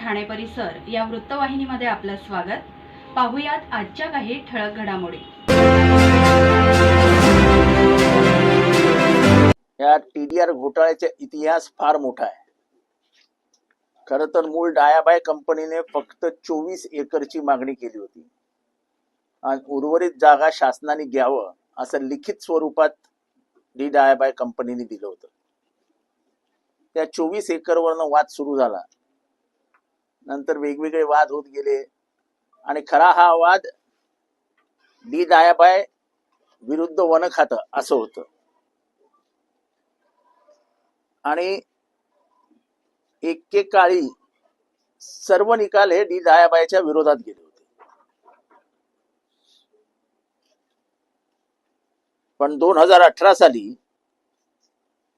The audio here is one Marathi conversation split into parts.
ठाणे परिसर या वृत्तवाहिनीमध्ये आपलं स्वागत. पाहुयात आजच्या काही ठळक घडामोडी. या TDR घोटाळ्याचा इतिहास फार मोठा आहे. खरं तर मूळ डायाबाय कंपनीने फक्त 24 एकरची मागणी केली होती आणि उर्वरित जागा शासनाने घ्यावं असं लिखित स्वरूपात डायाबाय कंपनीने दिलं होतं. त्या 24 एकरवरनं वाद सुरू झाला. नंतर वेगवेगळे वाद होत गेले आणि खरा हा वाद डायाबाय विरुद्ध वन खातं असं होतं. आणि एकेकाळी सर्व निकाल हे डायाबायच्या विरोधात गेले होते. पण 2018 साली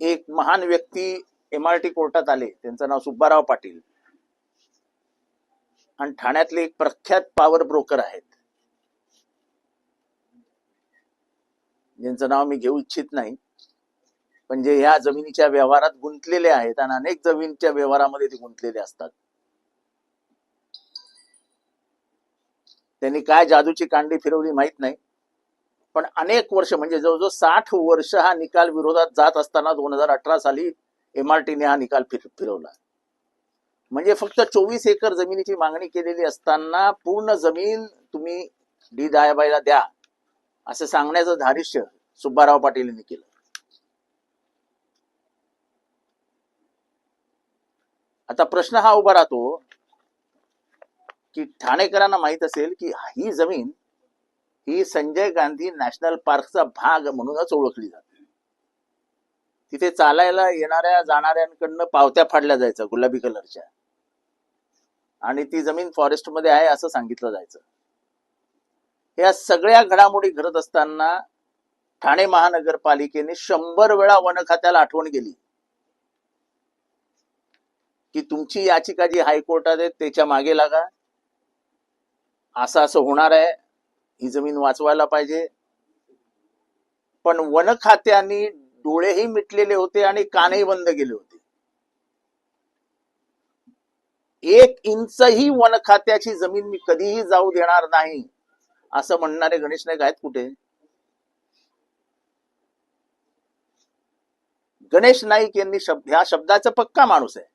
एक महान व्यक्ती MRT कोर्टात आले. त्यांचं नाव सुब्बाराव पाटील आणि ठाण्यातले एक प्रख्यात पॉवर ब्रोकर आहेत, ज्यांचं नाव मी घेऊ इच्छित नाही, पण जे ह्या जमिनीच्या व्यवहारात गुंतलेले आहेत आणि अनेक जमिनीच्या व्यवहारामध्ये ते गुंतलेले असतात. त्यांनी काय जादूची कांडी फिरवली माहित नाही, पण अनेक वर्ष म्हणजे जवळजवळ 60 वर्ष हा निकाल विरोधात जात असताना 2018 साली MRTने हा निकाल फिरवला. म्हणजे फक्त 24 एकर जमिनीची मागणी केलेली असताना पूर्ण जमीन तुम्ही डायाबाईला द्या असं सांगण्याचं धारिष्य सुब्बाराव पाटील यांनी केलं. आता प्रश्न हा उभा राहतो की ठाणेकरांना माहित असेल की ही जमीन ही संजय गांधी नॅशनल पार्कचा भाग म्हणूनच ओळखली जाते. तिथे चालायला येणाऱ्या जाणाऱ्यांकडनं पावत्या फाडल्या जायच्या गुलाबी कलरच्या, आणि ती जमीन फॉरेस्ट मध्ये आहे असं सांगितलं जायचं. या सगळ्या घडामोडी घडत असताना ठाणे महानगरपालिकेने 100 वेळा वन खात्याला आठवण केली की तुमची याचिका जी हायकोर्टात आहे त्याच्या मागे लागा, असं असं होणार आहे, ही जमीन वाचवायला पाहिजे. पण वन खात्याने डोळेही मिटलेले होते आणि कानही बंद केले होते. 1 इंचही वन खात्याची जमीन मी कधीही जाऊ देणार नाही असं म्हणणारे गणेश नाईक आहेत कुठे? गणेश नाईक यांनी ह्या शब्दाचा पक्का माणूस आहे.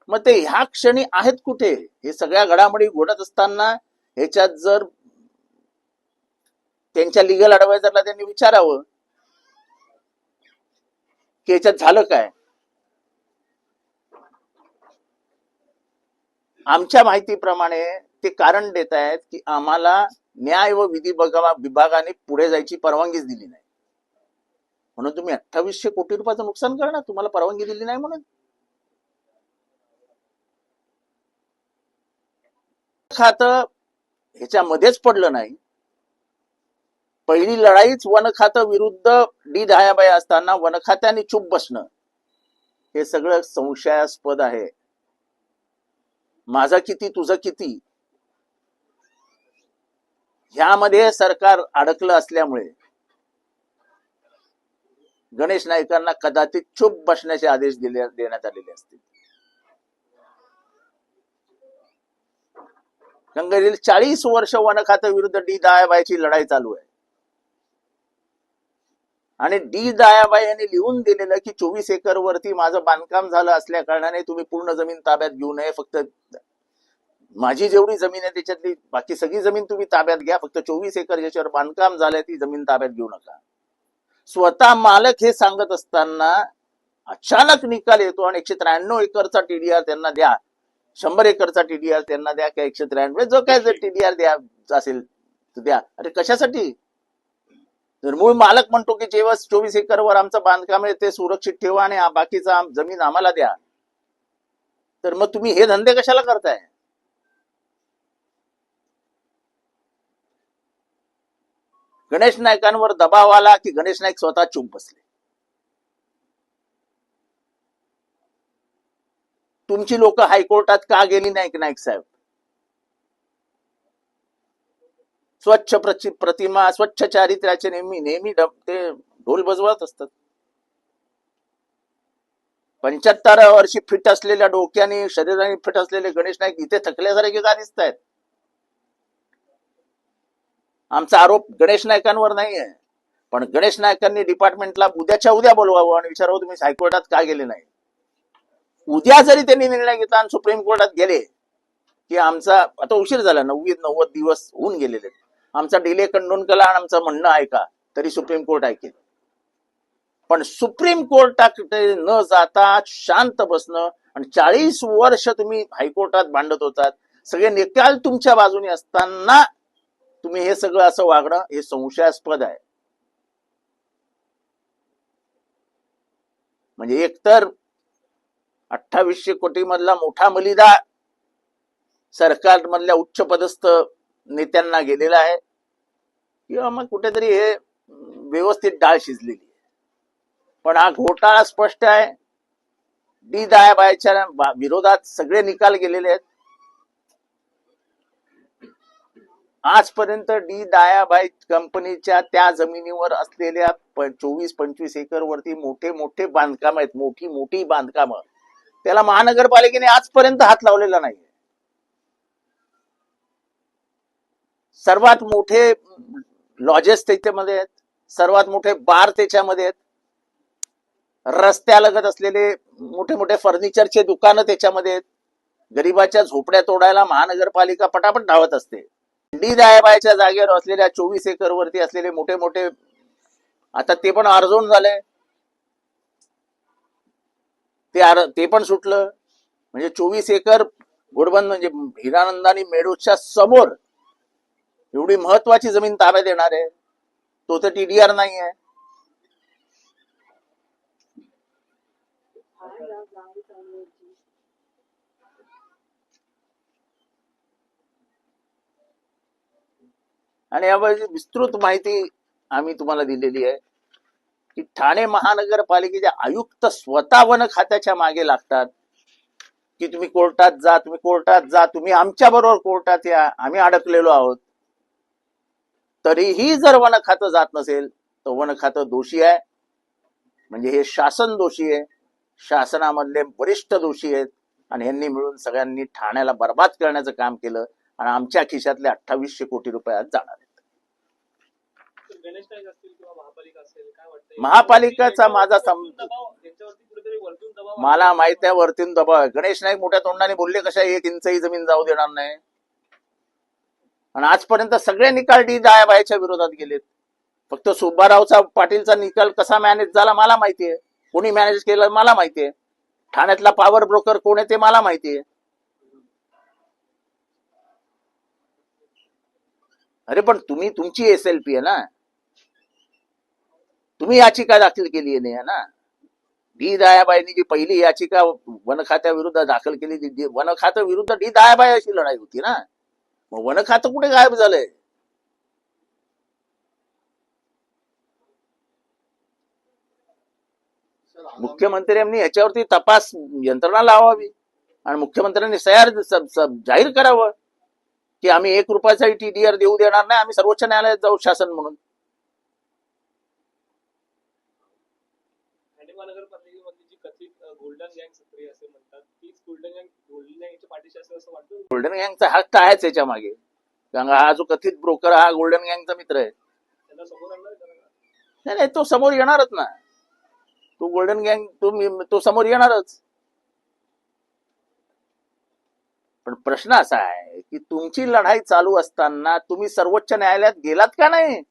मग ते ह्या क्षणी आहेत कुठे? हे सगळ्या घडामोडी घडत असताना ह्याच्यात जर त्यांच्या लिगल ऍडवायझरला त्यांनी विचारावं की ह्याच्यात झालं काय. आमच्या माहितीप्रमाणे ते कारण देत आहेत की आम्हाला न्याय व विधी विभागाने पुढे जायची परवानगीच दिली नाही, म्हणून तुम्ही 2800 कोटी रुपयाचं नुकसान करणार, तुम्हाला परवानगी दिली नाही म्हणून. खातं ह्याच्यामध्येच पडलं नाही. पहिली लढाईच वन खातं विरुद्ध डायाबाई असताना वन खात्याने चूप बसणं हे सगळं संशयास्पद आहे. माझा किती तुझं किती ह्यामध्ये सरकार अडकलं असल्यामुळे गणेश नाईकांना कदाचित चूप बसण्याचे आदेश देण्यात आलेले असतील. गंगेतील 40 वर्ष वन खातं विरुद्ध डायाबाईची लढाई चालू आहे. आणि डायाबाई यांनी लिहून दिलेलं की 24 एकर वरती माझं बांधकाम झालं असल्या कारणाने तुम्ही पूर्ण जमीन ताब्यात घेऊ नये, फक्त माझी जेवढी जमीन आहे त्याच्यातली बाकी सगळी जमीन तुम्ही ताब्यात घ्या, फक्त 24 एकर ज्याच्यावर बांधकाम झालंय ती जमीन ताब्यात घेऊ नका. स्वतः मालक हे सांगत असताना अचानक निकाल येतो आणि 193 एकरचा TDR त्यांना द्या, 100 एकरचा TDR त्यांना द्या, किंवा 193 जो काय जर TDR द्या असेल तर द्या. अरे कशासाठी? जर मूळ मालक म्हणतो की जेव्हा 24 एकरवर आमचं बांधकाम आहे ते सुरक्षित ठेवा आणि बाकीचा जमीन आम्हाला द्या, तर मग तुम्ही हे धंदे कशाला करताय? गणेश नाईकांवर दबाव आला की गणेश नाईक स्वतः चूप बसले. तुमची लोक हायकोर्टात का गेली नाही नाईक साहेब? स्वच्छ प्रतिमा, स्वच्छ चारित्र्याचे, नेहमी ते ढोल बजवत असतात. 75 वर्षी फिट असलेल्या डोक्याने शरीराने फिट असलेले गणेश नाईक इथे थकल्यासारखे का दिसत आहेत? आमचा आरोप गणेश नाईकांवर नाही आहे, पण गणेश नाईकांनी डिपार्टमेंटला उद्याच्या उद्या बोलवावं आणि विचारावं तुम्ही हायकोर्टात का गेले नाही. उद्या जरी त्यांनी निर्णय घेतला आणि सुप्रीम कोर्टात गेले की आमचा आता उशीर झाला, 90 दिवस होऊन गेलेले, आमचा डिले कंडोन केला आणि आमचं म्हणणं ऐका, तरी सुप्रीम कोर्ट ऐकेल. पण सुप्रीम कोर्टाकडे न जाता शांत बसणं आणि 40 वर्ष तुम्ही हायकोर्टात भांडत होतात, सगळे निकाल तुमच्या बाजूने असताना तुम्ही हे सगळं असं वागणं हे संशयास्पद आहे. म्हणजे एकतर 2800 कोटी मधला मोठा मलिदा सरकारमधल्या उच्च पदस्थ नेत्यांना गेलेला आहे, किंवा मग कुठेतरी हे व्यवस्थित डाळ शिजलेली आहे. पण हा घोटाळा स्पष्ट आहे. डी दयाबाईच्या विरोधात सगळे निकाल गेलेले आहेत. आजपर्यंत डी दयाबाई कंपनीच्या त्या जमिनीवर असलेल्या 24-25 एकर वरती मोठे मोठे बांधकाम आहेत, मोठी मोठी बांधकामं, त्याला महानगरपालिकेने आजपर्यंत हात लावलेला नाही. सर्वात मोठे लॉजेस त्याच्यामध्ये आहेत, सर्वात मोठे बार त्याच्यामध्ये आहेत, रस्त्यालगत असलेले मोठे मोठे फर्निचरचे दुकानं त्याच्यामध्ये आहेत. गरिबाच्या झोपड्या तोडायला महानगरपालिका पटापट धावत असते. डी दयाबाईच्या जागेवर असलेल्या 24 एकर वरती असलेले मोठे मोठे, आता ते पण अर्जून झाले, ते पण सुटलं. म्हणजे 24 एकर घोडबंद म्हणजे हिरानंद आणि मेडूच्या समोर एवढी महत्वाची जमीन ताब्यात येणार आहे, तो तर टीडीआर नाही आहे. आणि याबाबत विस्तृत माहिती आम्ही तुम्हाला दिलेली आहे की ठाणे महानगरपालिकेचे आयुक्त स्वतः वन खात्याच्या मागे लागतात की तुम्ही कोर्टात जा, तुम्ही कोर्टात जा, तुम्ही आमच्या बरोबर कोर्टात या, आम्ही अडकलेलो आहोत. तरीही जर वन खातं जात नसेल तर वन खातं दोषी आहे. म्हणजे हे शासन दोषी आहे, शासनामधले वरिष्ठ दोषी आहेत, आणि यांनी मिळून सगळ्यांनी ठाण्याला बर्बाद करण्याचं काम केलं आणि आमच्या खिशातले 2800 कोटी रुपये आज जाणार आहेत. महापालिकाचा माझा मला माहित आहे वरतून दबाव आहे. गणेश नाईक मोठ्या तोंडाने बोलले कशा 1 इंचही जमीन जाऊ देणार नाही, आणि आजपर्यंत सगळे निकाल डी दयाबाईच्या विरोधात गेलेत. फक्त सुब्बारावचा पाटीलचा निकाल कसा मॅनेज झाला मला माहितीये, कोणी मॅनेज केलं मला माहितीये, ठाण्यातला पॉवर ब्रोकर कोण आहे ते मला माहितीये. अरे पण तुम्ही तुमची एसएलपी आहे ना, तुम्ही याचिका दाखल केली आहे ना. डी दयाबाईंनी जी पहिली याचिका वन खात्याविरुद्ध दाखल केली, वन खात्या विरुद्ध डी दयाबाई अशी लढाई होती ना. मग वन खातं कुठे गायब झालंय? मुख्यमंत्र्यांनी ह्याच्यावरती तपास यंत्रणा लावावी आणि मुख्यमंत्र्यांनी जाहीर करावं की आम्ही 1 रुपयाचाही टीडीआर देऊ देणार नाही, आम्ही सर्वोच्च न्यायालयात जाऊ शासन म्हणून. महानगरपालिकेमध्ये जी कथित गोल्डन गँग सक्रिय असे म्हणतात, तीच गोल्डन गँगच्या पाठीशी असेल असं वाटतं. गोल्डन गँगचा हक्क आहेच याच्या मागे, कारण हा जो कथित ब्रोकर हा गोल्डन गँगचा मित्र आहे. त्यांना समोर आणणार नाही, तो समोर येणारच ना. तो गोल्डन गँग तो समोर येणारच. पण प्रश्न असा आहे की तुमची लढाई चालू असताना तुम्ही सर्वोच्च न्यायालयात गेलात का नाही?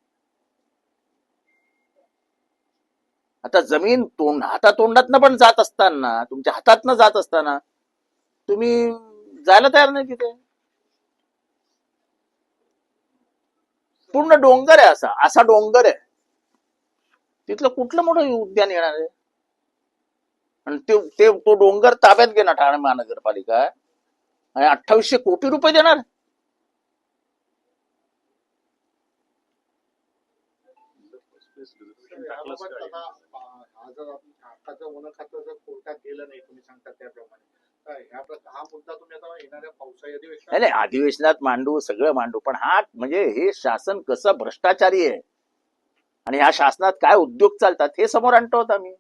आता जमीन हातातोंडातनं पण जात असताना, तुमच्या हातातनं जात असताना तुम्ही जायला तयार नाही तिथे. पूर्ण डोंगर आहे, असा डोंगर आहे, तिथलं कुठलं मोठं उद्यान येणार आहे? आणि तो डोंगर ताब्यात घेणार ठाणे महानगरपालिका आणि 2800 कोटी रुपये देणार. वन खातं जर कोर्टात गेलं नाही तुम्ही सांगता त्याप्रमाणे, हा मुद्दा तुम्ही आता येणाऱ्या पावसाळी अधिवेशनात नाही अधिवेशनात मांडू, सगळं मांडू, पण हा म्हणजे हे शासन कसं भ्रष्टाचारी आहे आणि ह्या शासनात काय उद्योग चालतात हे समोर आणतो आम्ही.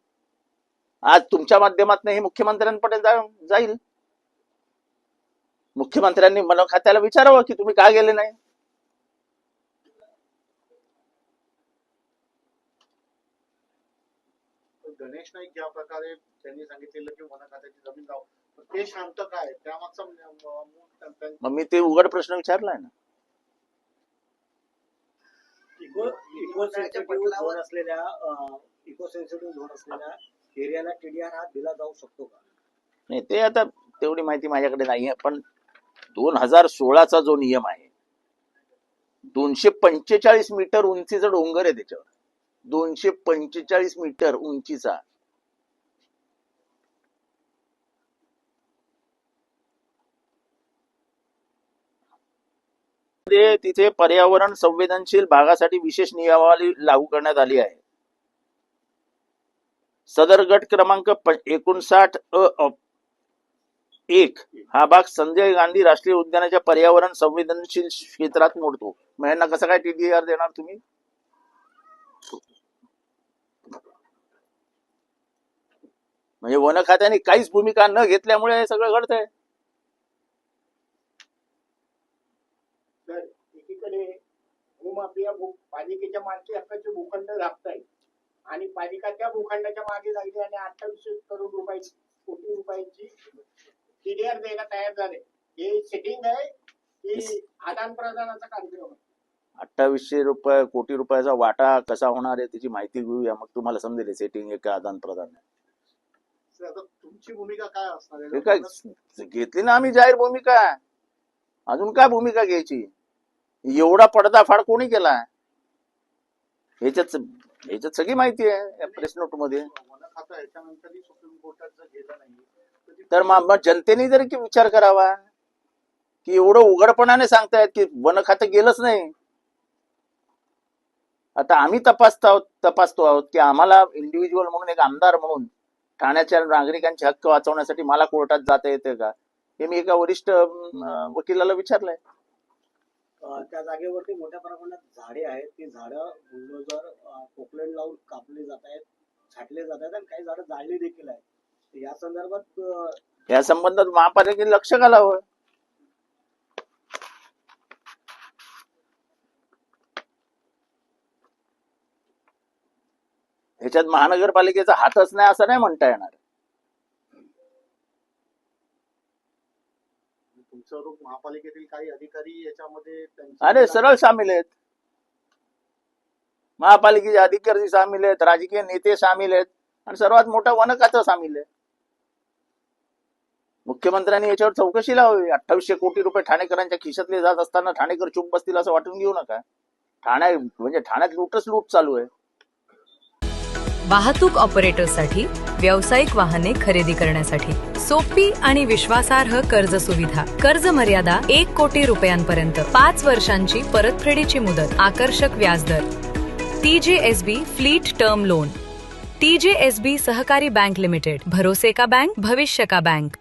आज तुमच्या माध्यमातून हे मुख्यमंत्र्यांपर्यंत जाईल. मुख्यमंत्र्यांनी वन खात्याला विचारावं की तुम्ही का गेले नाही. गणेश नाईक ज्या प्रकारे त्यांनी सांगितलेलं की वन खात्याची जमीन जाऊ, ते शांत काय त्यामागचा मग मी ते उघड प्रश्न विचारलाय ना. इको सेन्सिटिव्ह झोन असलेल्या एरियाला टीडीआर हा दिला जाऊ शकतो का? नाही, ते आता तेवढी माहिती माझ्याकडे नाहीये, पण 2016चा जो नियम आहे 245 मीटर उंचीचा डोंगर आहे त्याच्यावर, 245 मीटर उंचीचा. तिथे पर्यावरण संवेदनशील भागासाठी विशेष नियमावली लागू करण्यात आली आहे. सदर गट क्रमांक 59(1) हा भाग संजय गांधी राष्ट्रीय उद्यानाच्या पर्यावरण संवेदनशील क्षेत्रात मोडतो. मग यांना कसं काय टीडीआर देणार तुम्ही? म्हणजे वन खात्याने काहीच भूमिका न घेतल्यामुळे हे सगळं घडतंय. एकीकडे भूमाफिया पालिकेच्या मालकी हक्काचे भूखंड राखतायत आणि पालिका त्या भूखंडाच्या मागे लागली आणि 28 करोड कोटी रुपयांची टीडीआर द्यायला तयार झाले. हे सेटिंग आहे की आदान प्रदानाचा कार्यक्रम आहे? 2800 कोटी रुपयाचा वाटा कसा होणार आहे त्याची माहिती घेऊया, मग तुम्हाला समजेल सेटिंग आहे का आदान प्रदान आहे. आता तुमची भूमिका काय असणार हे आहे? काय घेतली ना आम्ही जाहीर भूमिका, अजून काय भूमिका घ्यायची? एवढा पडदाफाड कोणी केला ह्याच्यात सगळी माहिती आहे या प्रेस नोट मध्ये. वन खातं याच्यानंतरही सुप्रीम कोर्टात जर गेलं नाही तर मग जनतेने जर विचार करावा की एवढं उघडपणाने सांगतायत की वन खातं गेलंच नाही. आता आम्ही तपासतो आहोत की आम्हाला इंडिव्हिज्युअल म्हणून एक आमदार म्हणून ठाण्याच्या नागरिकांचे हक्क वाचवण्यासाठी मला कोर्टात जाता येते का, हे मी एका वरिष्ठ वकिलाला विचारलंय. त्या जागेवरती मोठ्या प्रमाणात झाडे आहेत, ती झाडं बुलडोझर पोकलेट लावून कापली जात आहेत, छाटले जात आहेत आणि काही झाडं जाळली देखील आहेत. या संदर्भात या संबंधात महापालिकेने लक्ष घालावं. ह्याच्यात महानगरपालिकेचा हातच नाही असं नाही म्हणता येणार. तुमचं रूप महापालिकेतील काही अधिकारी याच्यामध्ये अरे सरळ सामील आहेत. महापालिकेचे अधिकारी सामील आहेत, राजकीय नेते सामील आहेत आणि सर्वात मोठा वन खातं सामील आहे. मुख्यमंत्र्यांनी याच्यावर चौकशी लावावी. 2800 कोटी रुपये ठाणेकरांच्या खिशातले जात असताना ठाणेकर चुप बसतील असं वाटून घेऊ नका. ठाण्यात लूट चालू आहे. वाहतूक ऑपरेटरसाठी व्यावसायिक वाहने खरेदी करण्यासाठी सोपी आणि विश्वासार्ह कर्ज सुविधा. कर्ज मर्यादा 1 कोटी रुपयांपर्यंत, 5 वर्षांची परतफेडीची मुदत, आकर्षक व्याजदर. TJSB fleet term loan. TJSB सहकारी बैंक लिमिटेड. भरोसे का बैंक, भविष्य का बैंक.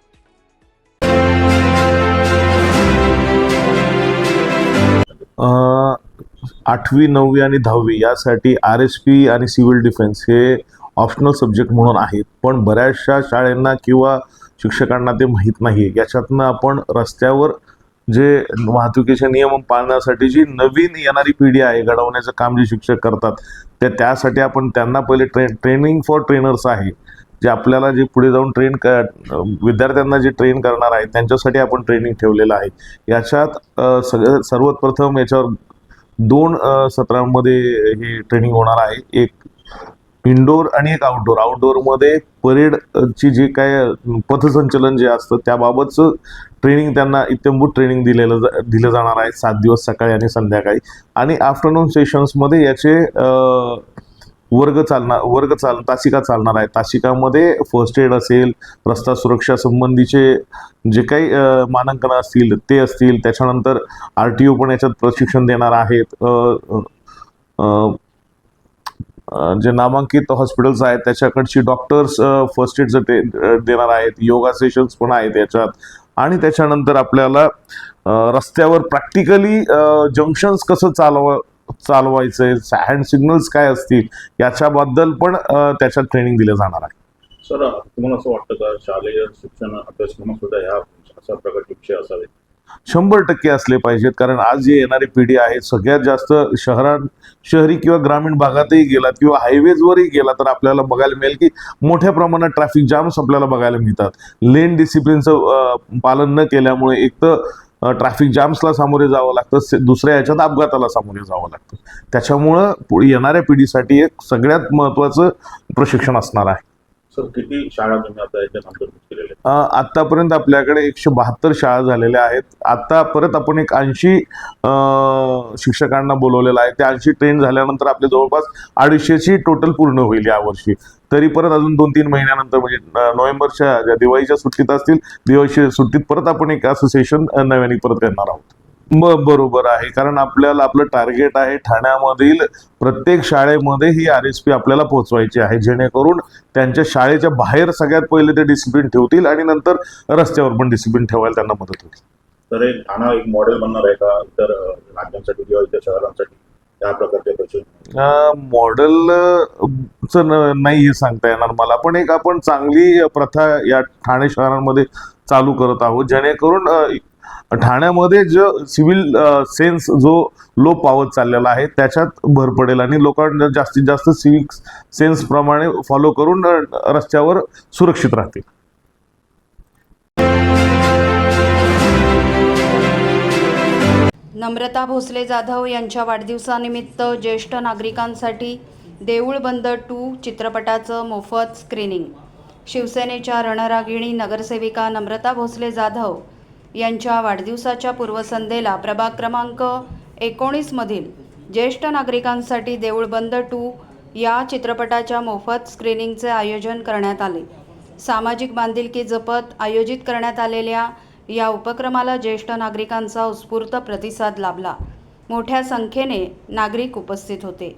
8वी 9वी आणि 10वी यासाठी RSP आणि सिव्हिल डिफेन्स हे ऑप्शनल सब्जेक्ट म्हणून आहेत, पण बऱ्याचशा शाळांना किंवा शिक्षकांना ते माहीत नाही. याच्यातनं आपण रस्त्यावर जे वाहतुकीचे नियम पाळण्यासाठी जी नवीन येणारी पिढी आहे घडवण्याचं काम जे शिक्षक करतात त्यासाठी आपण त्यांना पहिले ट्रेनिंग फॉर ट्रेनर्स आहे, जे आपल्याला जे पुढे जाऊन विद्यार्थ्यांना जे ट्रेन करणार आहे त्यांच्यासाठी आपण ट्रेनिंग ठेवलेलं आहे. याच्यात सर्वात प्रथम याच्यावर 2 सत्रांमध्ये ही ट्रेनिंग होणार आहे. एक इनडोअर आणि एक आउटडोअर. आउटडोअरमध्ये परेडची जे काय पथसंचलन जे असतं त्याबाबतचं ट्रेनिंग त्यांना इत्यंभूत ट्रेनिंग दिलं जाणार आहे 7 दिवस सकाळी आणि संध्याकाळी. आणि आफ्टरनून सेशन्समध्ये याचे तासिका चालणार आहे. तासिकामध्ये फर्स्ट एड असेल, रस्ता सुरक्षा संबंधीचे जे काही मानांकन असतील ते असतील. त्याच्यानंतर RTO पण याच्यात प्रशिक्षण देणार आहेत. जे नामांकित हॉस्पिटल्स आहेत त्याच्याकडची डॉक्टर्स फर्स्ट एडचं देणार आहेत. योगा सेशन्स पण आहेत याच्यात. आणि त्याच्यानंतर आपल्याला रस्त्यावर प्रॅक्टिकली जंक्शन्स कसं चालवायचं, हँड सिग्नल्स काय असतील याच्याबद्दल पण त्याच्यात ट्रेनिंग दिलं जाणार आहे. सर, तुम्हाला असं वाटतं का शालेय शिक्षण अभ्यासक्रमात सुद्धा ह्या अशा प्रकारचे विषय असावे? 100% असले पाहिजेत, कारण आज जी येणारी पिढी आहे सगळ्यात जास्त शहरी किंवा ग्रामीण भागातही गेलात किंवा हायवेजवरही गेला तर आपल्याला बघायला मिळेल की मोठ्या प्रमाणात ट्रॅफिक जाम्स आपल्याला बघायला मिळतात. लेन डिसिप्लिनचं पालन न केल्यामुळे एक तर ट्रॅफिक जाम्सला सामोरे जावं लागतं, दुसऱ्या याच्यात अपघाताला सामोरे जावं लागतं. त्याच्यामुळं येणाऱ्या पिढीसाठी एक सगळ्यात महत्त्वाचं प्रशिक्षण असणार आहे. सर, किती शाळा तुम्ही आता याच्यात अंतर्भूत केलेल्या आहेत? आतापर्यंत आपल्याकडे 172 शाळा झालेल्या आहेत. आता परत आपण एक 80 शिक्षकांना बोलवलेलं आहे. त्या 80 ट्रेन झाल्यानंतर आपले जवळपास 250ची टोटल पूर्ण होईल यावर्षी. तरी परत अजून 2-3 महिन्यानंतर म्हणजे नोव्हेंबरच्या ज्या दिवाळीच्या सुट्टीत असतील, दिवाळीच्या सुट्टीत परत आपण एक असोसिएशन नव्याने परत करणार आहोत. बरोबर आहे, कारण आपलं टार्गेट आहे ठाण्यामधील प्रत्येक शाळेमध्ये ही RSP आपल्याला पोहोचवायची आहे, जेणेकरून त्यांच्या शाळेच्या बाहेर सगळ्यात पहिले ते डिसिप्लिन ठेवतील आणि नंतर रस्त्यावर पण डिसिप्लिन ठेवायला त्यांना मदत होईल. तर एक ठाणा एक मॉडेल बनणार आहे का इतर राज्यांसाठी किंवा इतर शहरांसाठी त्या प्रकारचे प्रशिक्षण? मॉडेलचं नाही हे सांगता येणार मला, पण एक आपण चांगली प्रथा या ठाणे शहरांमध्ये चालू करत आहोत, जेणेकरून ठाण्यामध्ये जो सिव्हिल सेन्स जो लोप पावत चाललेला आहे त्याच्यात भर पडेल आणि लोकांना जास्तीत जास्त सिव्हिक सेन्स प्रमाणे फॉलो करून रस्त्यावर सुरक्षित राहतील. नम्रता भोसले जाधव यांच्या वाढदिवसानिमित्त ज्येष्ठ नागरिकांसाठी देऊळ बंद 2 चित्रपटाचं मोफत स्क्रीनिंग. शिवसेनेच्या रणरागिणी नगरसेविका नम्रता भोसले जाधव यांच्या वाढदिवसाच्या पूर्वसंध्येला प्रभाग क्रमांक 19 मधील ज्येष्ठ नागरिकांसाठी देऊळ बंद 2 या चित्रपटाच्या मोफत स्क्रीनिंगचे आयोजन करण्यात आले. सामाजिक बांधिलकी जपत आयोजित करण्यात आलेल्या या उपक्रमाला ज्येष्ठ नागरिकांचा उत्स्फूर्त प्रतिसाद लाभला. मोठ्या संख्येने नागरिक उपस्थित होते.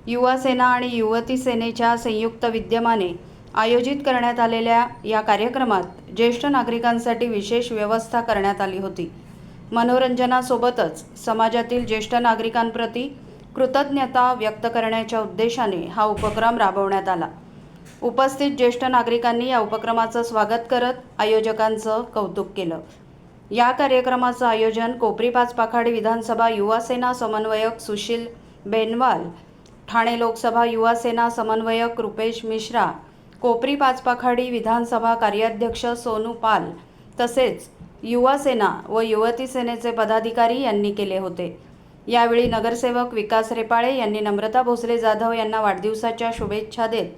युवा सेना आणि युवती सेनेच्या संयुक्त विद्यमाने आयोजित करण्यात आलेल्या या कार्यक्रमात ज्येष्ठ नागरिकांसाठी विशेष व्यवस्था करण्यात आली होती. मनोरंजनासोबतच समाजातील ज्येष्ठ नागरिकांप्रती कृतज्ञता व्यक्त करण्याच्या उद्देशाने हा उपक्रम राबवण्यात आला. उपस्थित ज्येष्ठ नागरिकांनी या उपक्रमाचं स्वागत करत आयोजकांचं कौतुक केलं. या कार्यक्रमाचं आयोजन कोपरी पाचपाखाडी विधानसभा युवा सेना समन्वयक सुशील बेनवाल, ठाणे लोकसभा युवा सेना समन्वयक रुपेश मिश्रा, कोपरी पाचपाखाडी विधानसभा कार्याध्यक्ष सोनू पाल तसेच युवा सेना व युवती सेनेचे पदाधिकारी यांनी केले होते. यावेळी नगरसेवक विकास रेपाळे यांनी नम्रता भोसले जाधव यांना वाढदिवसाच्या शुभेच्छा देत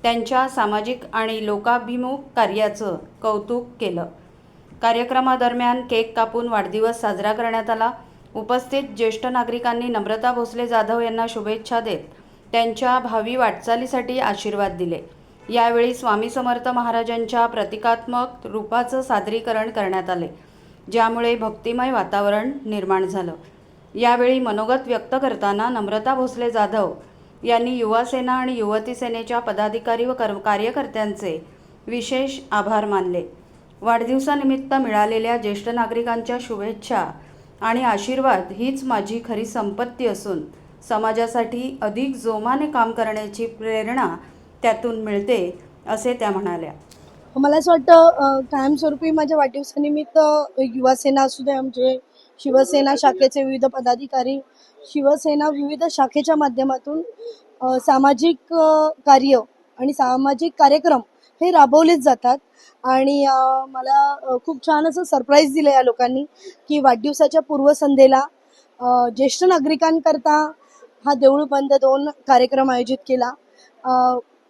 त्यांच्या सामाजिक आणि लोकाभिमुख कार्याचं कौतुक केलं. कार्यक्रमादरम्यान केक कापून वाढदिवस साजरा करण्यात आला. उपस्थित ज्येष्ठ नागरिकांनी नम्रता भोसले जाधव यांना शुभेच्छा देत त्यांच्या भावी वाटचालीसाठी आशीर्वाद दिले. यावेळी स्वामी समर्थ महाराजांच्या प्रतिकात्मक रूपाचं सादरीकरण करण्यात आले, ज्यामुळे भक्तिमय वातावरण निर्माण झालं. यावेळी मनोगत व्यक्त करताना नम्रता भोसले जाधव यांनी युवा सेना आणि युवती सेनेच्या पदाधिकारी व कार्यकर्त्यांचे विशेष आभार मानले. वाढदिवसानिमित्त मिळालेल्या ज्येष्ठ नागरिकांच्या शुभेच्छा आणि आशीर्वाद हीच माझी खरी संपत्ती असून समाजासाठी अधिक जोमाने काम करण्याची प्रेरणा त्यातून मिळते, असे त्या म्हणाल्या. मला असं वाटतं कायमस्वरूपी माझ्या वाढदिवसानिमित्त युवा सेना असू दे, आमचे शिवसेना शाखेचे विविध पदाधिकारी, शिवसेना विविध शाखेच्या माध्यमातून सामाजिक कार्य आणि सामाजिक कार्यक्रम हे राबवलेच जातात. आणि मला खूप छान असं सरप्राईज दिलं या लोकांनी की वाढदिवसाच्या पूर्वसंध्येला ज्येष्ठ नागरिकांकरता हा देऊळ बंद 2 कार्यक्रम आयोजित केला.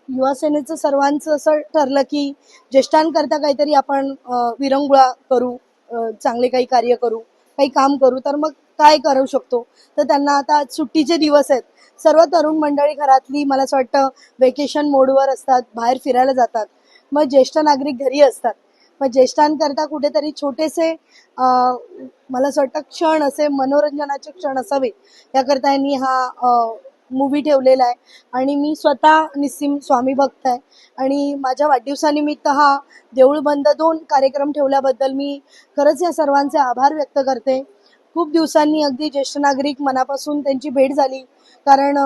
युवा सेनेचं सर्वांचं असं ठरलं की ज्येष्ठांकरता काहीतरी आपण विरंगुळा करू, चांगले काही कार्य करू, काही काम करू. तर मग काय करू शकतो, तर त्यांना आता सुट्टीचे दिवस आहेत, सर्व तरुण मंडळी घरातली मला असं वाटतं वेकेशन मोडवर असतात, बाहेर फिरायला जातात, मग ज्येष्ठ नागरिक घरी असतात. मग ज्येष्ठांकरता कुठेतरी छोटेसे मला असं वाटतं क्षण असे मनोरंजनाचे क्षण असावे याकरता यांनी हा मूवी ठेवलेला आहे. आणि मी स्वतः निस्सिम स्वामी भक्त आहे आणि माझ्या वाढदिवसानिमित्त हा देऊळ बंद 2 कार्यक्रम ठेवल्याबद्दल मी खरंच या सर्वांचे आभार व्यक्त करते. खूप दिवसांनी अगदी ज्येष्ठ नागरिक मनापासून त्यांची भेट झाली, कारण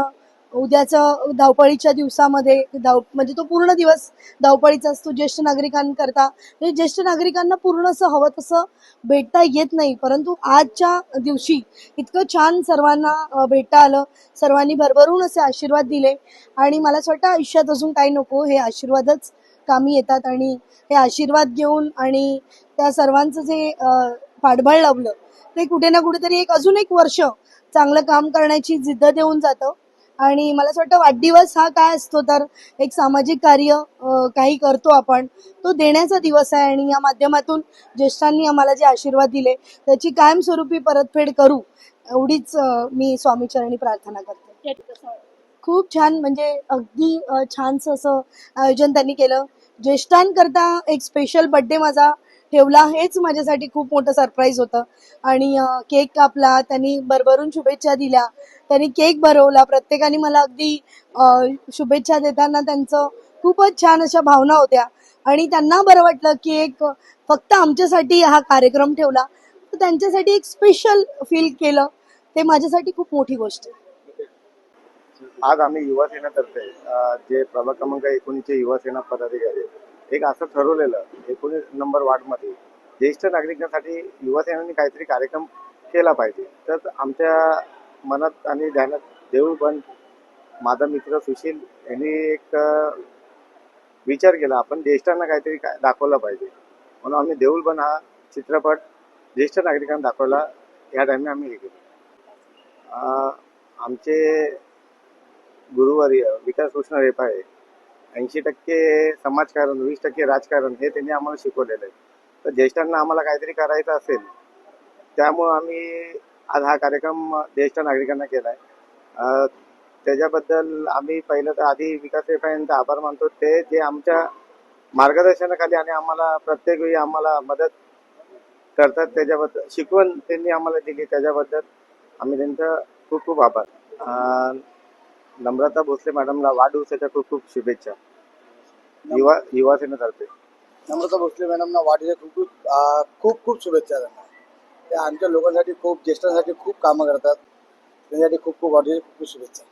उद्याचं धावपळीच्या दिवसामध्ये म्हणजे तो पूर्ण दिवस धावपळीचा असतो ज्येष्ठ नागरिकांकरता. म्हणजे ज्येष्ठ नागरिकांना पूर्ण असं हवं तसं भेटता येत नाही, परंतु आजच्या दिवशी इतकं छान सर्वांना भेटता आलं, सर्वांनी भरभरून असे आशीर्वाद दिले आणि मला असं वाटतं आयुष्यात अजून काही नको, हे आशीर्वादच कामी येतात आणि हे आशीर्वाद घेऊन आणि त्या सर्वांचं जे पाठबळ लावलं ते कुठे ना कुठेतरी अजून एक वर्ष चांगलं काम करण्याची जिद्द देऊन जातं. आणि मला असं वाटतं वाढदिवस हा काय असतो तर एक सामाजिक कार्य काही करतो आपण, तो देण्याचा दिवस आहे आणि या माध्यमातून ज्येष्ठांनी आम्हाला जे आशीर्वाद दिले त्याची कायमस्वरूपी परतफेड करू एवढीच मी स्वामीचरणी प्रार्थना करते. खूप छान, म्हणजे अगदी छानसं असं आयोजन त्यांनी केलं. ज्येष्ठांकरता एक स्पेशल बड्डे माझा ठेवला, हेच माझ्यासाठी खूप मोठं सरप्राईज होतं. आणि केक कापला, त्यांनी भरभरून शुभेच्छा दिल्या, त्यांनी केक भरवला, प्रत्येकाने मला अगदी शुभेच्छा देताना त्यांचं खूपच छान अशा भावना होत्या आणि त्यांना बरं वाटलं की एक फक्त आमच्यासाठी हा कार्यक्रम ठेवला, तर त्यांच्यासाठी एक स्पेशल फील केलं, ते माझ्यासाठी खूप मोठी गोष्ट आहे. आज आम्ही युवा सेनेतर्फे जे प्रभाग क्रमांक 19 युवा सेना पदाधिकारी एक असं ठरवलेलं 19 नंबर वार्डमध्ये ज्येष्ठ नागरिकांसाठी युवा सेनांनी काहीतरी कार्यक्रम केला पाहिजे. तर आमच्या मनात आणि ध्यानात देऊळबंद माझा मित्र सुशील यांनी एक विचार केला, आपण ज्येष्ठांना काहीतरी दाखवलं पाहिजे, म्हणून आम्ही देऊळबंद हा चित्रपट ज्येष्ठ नागरिकांना दाखवला. या टाइमने आम्ही हे केलं. आमचे गुरुवर्य विकास कृष्ण रेपाळे 80% समाजकारण 20% राजकारण हे त्यांनी आम्हाला शिकवलेलं आहे. तर ज्येष्ठांना आम्हाला काहीतरी करायचं असेल त्यामुळं आम्ही आज हा कार्यक्रम ज्येष्ठ नागरिकांना केला आहे. त्याच्याबद्दल आम्ही पहिलं तर आधी विकास रेपाळेंचा आभार मानतो. ते जे आमच्या मार्गदर्शनाखाली आणि आम्हाला प्रत्येक वेळी आम्हाला मदत करतात, त्याच्याबद्दल शिकवण त्यांनी आम्हाला दिली, त्याच्याबद्दल आम्ही त्यांचं खूप खूप आभार. नम्रता भोसले मॅडमला वाढदिवसाच्या खूप खूप शुभेच्छा युवा सेनेतर्फे. नम्रता भोसले मॅडमना वाढदिवसाच्या खूप खूप शुभेच्छा. त्यांना त्या आमच्या लोकांसाठी खूप ज्येष्ठांसाठी खूप कामं करतात, त्यांच्यासाठी खूप खूप वाढदिवसाच्या खूप खूप शुभेच्छा.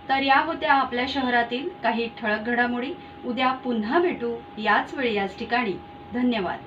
तर या होत्या आपल्या शहरातील काही ठळक घडामोडी. उद्या पुन्हा भेटू याच वेळी याच ठिकाणी. धन्यवाद.